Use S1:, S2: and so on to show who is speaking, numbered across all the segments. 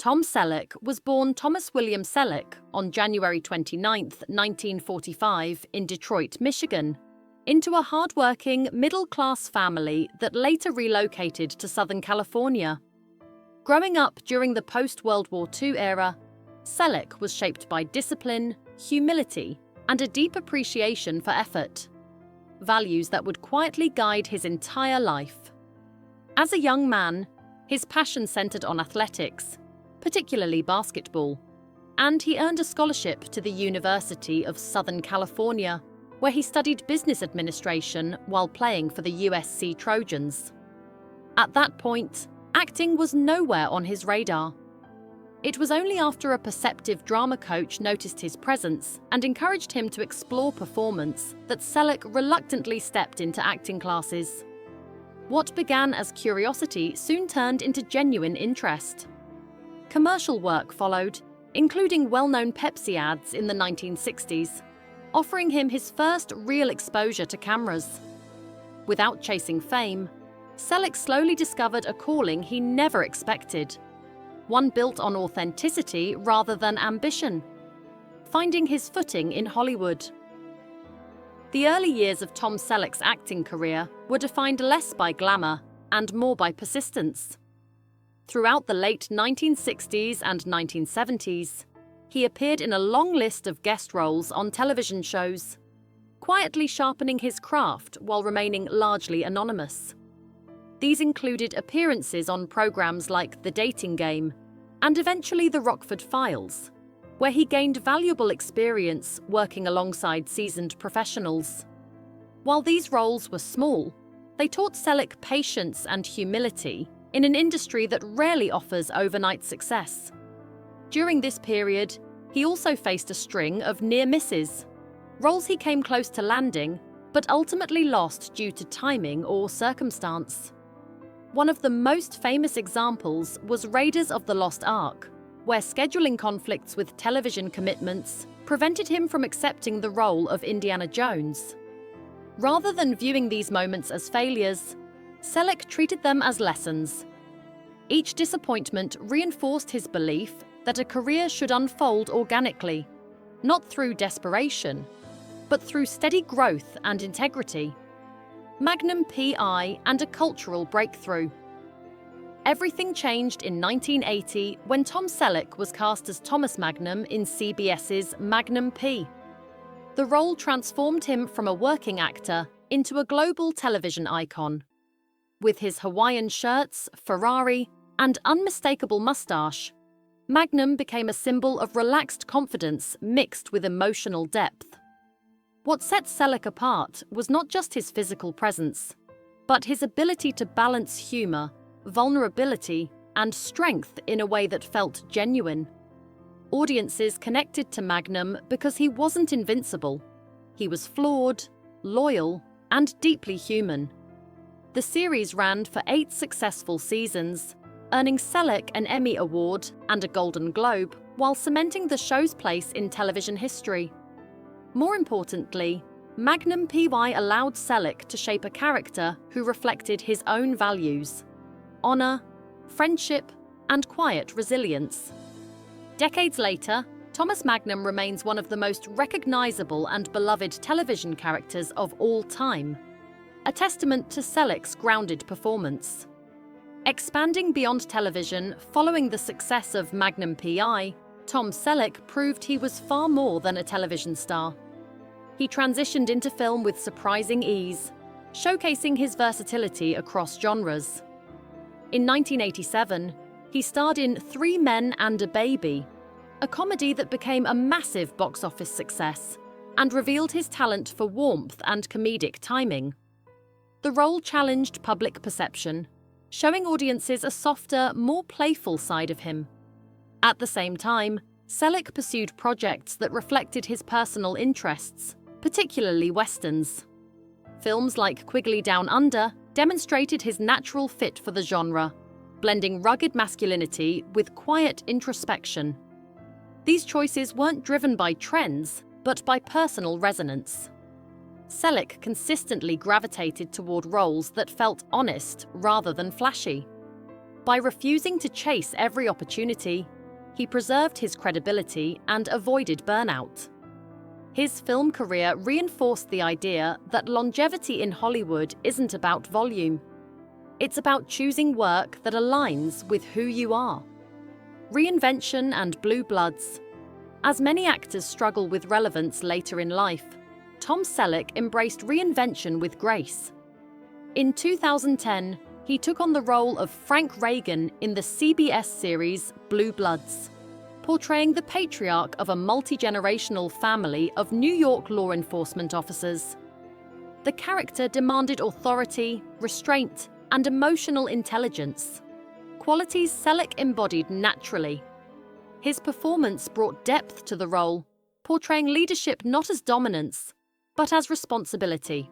S1: Tom Selleck was born Thomas William Selleck on January 29, 1945, in Detroit, Michigan, into a hard-working, middle-class family that later relocated to Southern California. Growing up during the post-World War II era, Selleck was shaped by discipline, humility, and a deep appreciation for effort, values that would quietly guide his entire life. As a young man, his passion centered on athletics, particularly basketball, and he earned a scholarship to the University of Southern California, where he studied business administration while playing for the USC Trojans. At that point, acting was nowhere on his radar. It was only after a perceptive drama coach noticed his presence and encouraged him to explore performance that Selleck reluctantly stepped into acting classes. What began as curiosity soon turned into genuine interest. Commercial work followed, including well-known Pepsi ads in the 1960s, offering him his first real exposure to cameras. Without chasing fame, Selleck slowly discovered a calling he never expected, one built on authenticity rather than ambition, finding his footing in Hollywood. The early years of Tom Selleck's acting career were defined less by glamour and more by persistence. Throughout the late 1960s and 1970s, he appeared in a long list of guest roles on television shows, quietly sharpening his craft while remaining largely anonymous. These included appearances on programs like The Dating Game and eventually The Rockford Files, where he gained valuable experience working alongside seasoned professionals. While these roles were small, they taught Selleck patience and humility in an industry that rarely offers overnight success. During this period, he also faced a string of near misses, roles he came close to landing but ultimately lost due to timing or circumstance. One of the most famous examples was Raiders of the Lost Ark, where scheduling conflicts with television commitments prevented him from accepting the role of Indiana Jones. Rather than viewing these moments as failures, Selleck treated them as lessons. Each disappointment reinforced his belief that a career should unfold organically, not through desperation, but through steady growth and integrity. Magnum P.I. and a cultural breakthrough. Everything changed in 1980 when Tom Selleck was cast as Thomas Magnum in CBS's Magnum P. The role transformed him from a working actor into a global television icon. With his Hawaiian shirts, Ferrari, and unmistakable mustache, Magnum became a symbol of relaxed confidence mixed with emotional depth. What set Selleck apart was not just his physical presence, but his ability to balance humor, vulnerability, and strength in a way that felt genuine. Audiences connected to Magnum because he wasn't invincible. He was flawed, loyal, and deeply human. The series ran for 8 successful seasons, earning Selleck an Emmy Award and a Golden Globe while cementing the show's place in television history. More importantly, Magnum P.I. allowed Selleck to shape a character who reflected his own values: honor, friendship, and quiet resilience. Decades later, Thomas Magnum remains one of the most recognizable and beloved television characters of all time, a testament to Selleck's grounded performance. Expanding beyond television following the success of Magnum P.I., Tom Selleck proved he was far more than a television star. He transitioned into film with surprising ease, showcasing his versatility across genres. In 1987, he starred in 3 Men and a Baby, a comedy that became a massive box office success and revealed his talent for warmth and comedic timing. The role challenged public perception, showing audiences a softer, more playful side of him. At the same time, Selleck pursued projects that reflected his personal interests, particularly westerns. Films like Quigley Down Under demonstrated his natural fit for the genre, blending rugged masculinity with quiet introspection. These choices weren't driven by trends, but by personal resonance. Selleck consistently gravitated toward roles that felt honest rather than flashy. By refusing to chase every opportunity, he preserved his credibility and avoided burnout. His film career reinforced the idea that longevity in Hollywood isn't about volume. It's about choosing work that aligns with who you are. Reinvention and blue bloods. As many actors struggle with relevance later in life, Tom Selleck embraced reinvention with grace. In 2010, he took on the role of Frank Reagan in the CBS series Blue Bloods, portraying the patriarch of a multi-generational family of New York law enforcement officers. The character demanded authority, restraint, and emotional intelligence, qualities Selleck embodied naturally. His performance brought depth to the role, portraying leadership not as dominance, but as responsibility.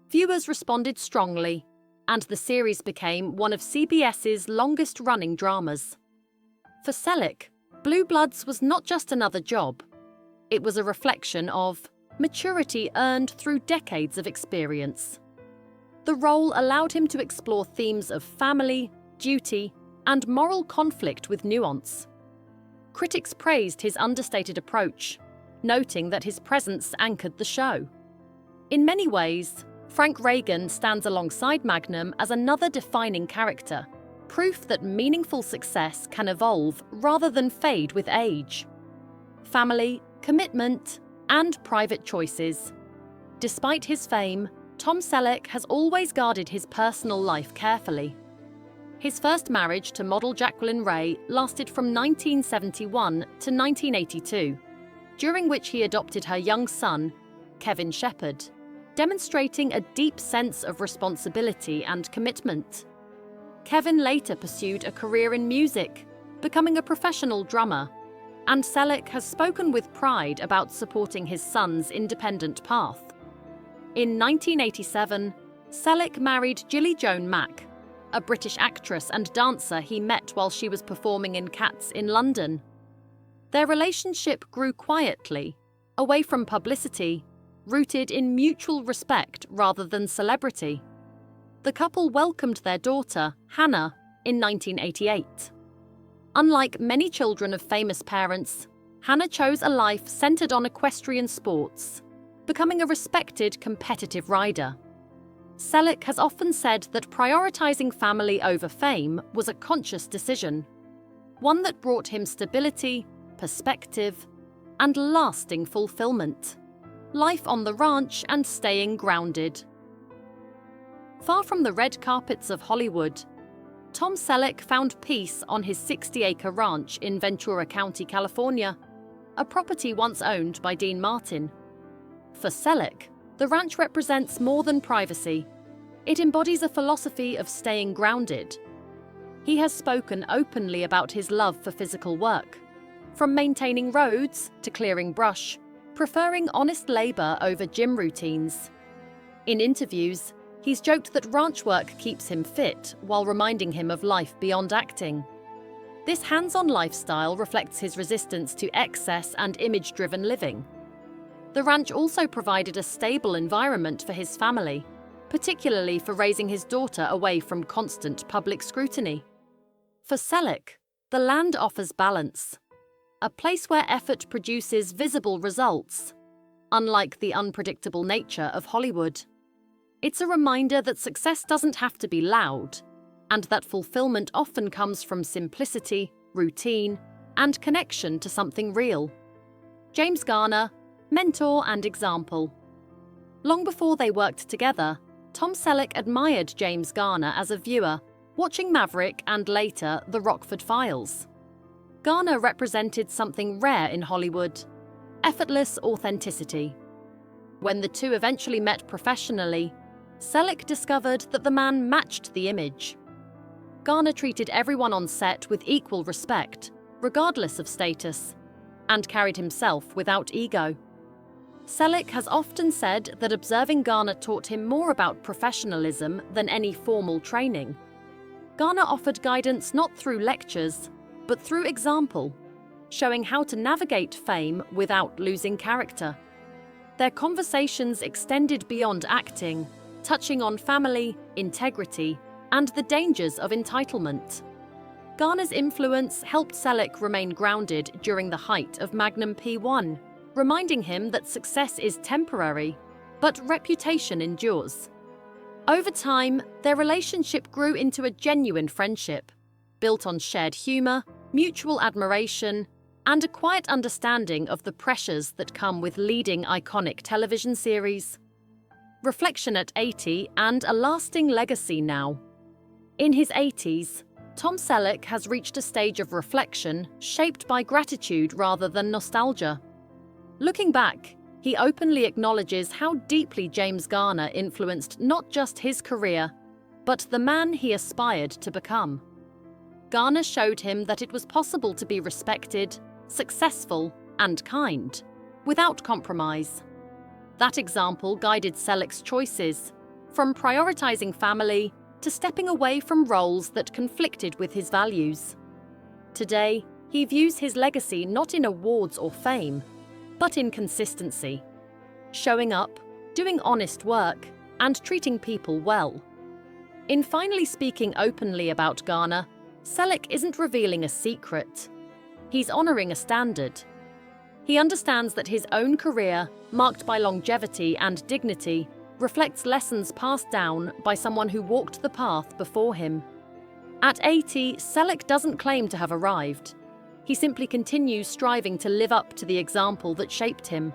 S1: Viewers responded strongly, and the series became one of CBS's longest-running dramas. For Selleck, Blue Bloods was not just another job. It was a reflection of maturity earned through decades of experience. The role allowed him to explore themes of family, duty, and moral conflict with nuance. Critics praised his understated approach, noting that his presence anchored the show. In many ways, Frank Reagan stands alongside Magnum as another defining character, proof that meaningful success can evolve rather than fade with age. Family, commitment, and private choices. Despite his fame, Tom Selleck has always guarded his personal life carefully. His first marriage to model Jacqueline Ray lasted from 1971 to 1982, during which he adopted her young son, Kevin Shepard, demonstrating a deep sense of responsibility and commitment. Kevin later pursued a career in music, becoming a professional drummer, and Selleck has spoken with pride about supporting his son's independent path. In 1987, Selleck married Gilly Joan Mack, a British actress and dancer he met while she was performing in Cats in London. Their relationship grew quietly, away from publicity, rooted in mutual respect rather than celebrity. The couple welcomed their daughter, Hannah, in 1988. Unlike many children of famous parents, Hannah chose a life centered on equestrian sports, becoming a respected competitive rider. Selleck has often said that prioritizing family over fame was a conscious decision, one that brought him stability, perspective, and lasting fulfillment. Life on the ranch and staying grounded. Far from the red carpets of Hollywood, Tom Selleck found peace on his 60-acre ranch in Ventura County, California, a property once owned by Dean Martin. For Selleck, the ranch represents more than privacy. It embodies a philosophy of staying grounded. He has spoken openly about his love for physical work, from maintaining roads to clearing brush, preferring honest labor over gym routines. In interviews, he's joked that ranch work keeps him fit while reminding him of life beyond acting. This hands-on lifestyle reflects his resistance to excess and image-driven living. The ranch also provided a stable environment for his family, particularly for raising his daughter away from constant public scrutiny. For Selleck, the land offers balance, a place where effort produces visible results, unlike the unpredictable nature of Hollywood. It's a reminder that success doesn't have to be loud, and that fulfillment often comes from simplicity, routine, and connection to something real. James Garner, mentor and example. Long before they worked together, Tom Selleck admired James Garner as a viewer, watching Maverick and later The Rockford Files. Garner represented something rare in Hollywood: effortless authenticity. When the two eventually met professionally, Selleck discovered that the man matched the image. Garner treated everyone on set with equal respect, regardless of status, and carried himself without ego. Selleck has often said that observing Garner taught him more about professionalism than any formal training. Garner offered guidance not through lectures, but through example, showing how to navigate fame without losing character. Their conversations extended beyond acting, touching on family, integrity, and the dangers of entitlement. Garner's influence helped Selleck remain grounded during the height of Magnum P1, reminding him that success is temporary, but reputation endures. Over time, their relationship grew into a genuine friendship, built on shared humor, mutual admiration, and a quiet understanding of the pressures that come with leading iconic television series. Reflection at 80 and a lasting legacy now. In his 80s, Tom Selleck has reached a stage of reflection shaped by gratitude rather than nostalgia. Looking back, he openly acknowledges how deeply James Garner influenced not just his career, but the man he aspired to become. Garner showed him that it was possible to be respected, successful, and kind, without compromise. That example guided Selleck's choices, from prioritizing family to stepping away from roles that conflicted with his values. Today, he views his legacy not in awards or fame, but in consistency. Showing up, doing honest work, and treating people well. In finally speaking openly about Garner, Selleck isn't revealing a secret. He's honoring a standard. He understands that his own career, marked by longevity and dignity, reflects lessons passed down by someone who walked the path before him. At 80, Selleck doesn't claim to have arrived. He simply continues striving to live up to the example that shaped him.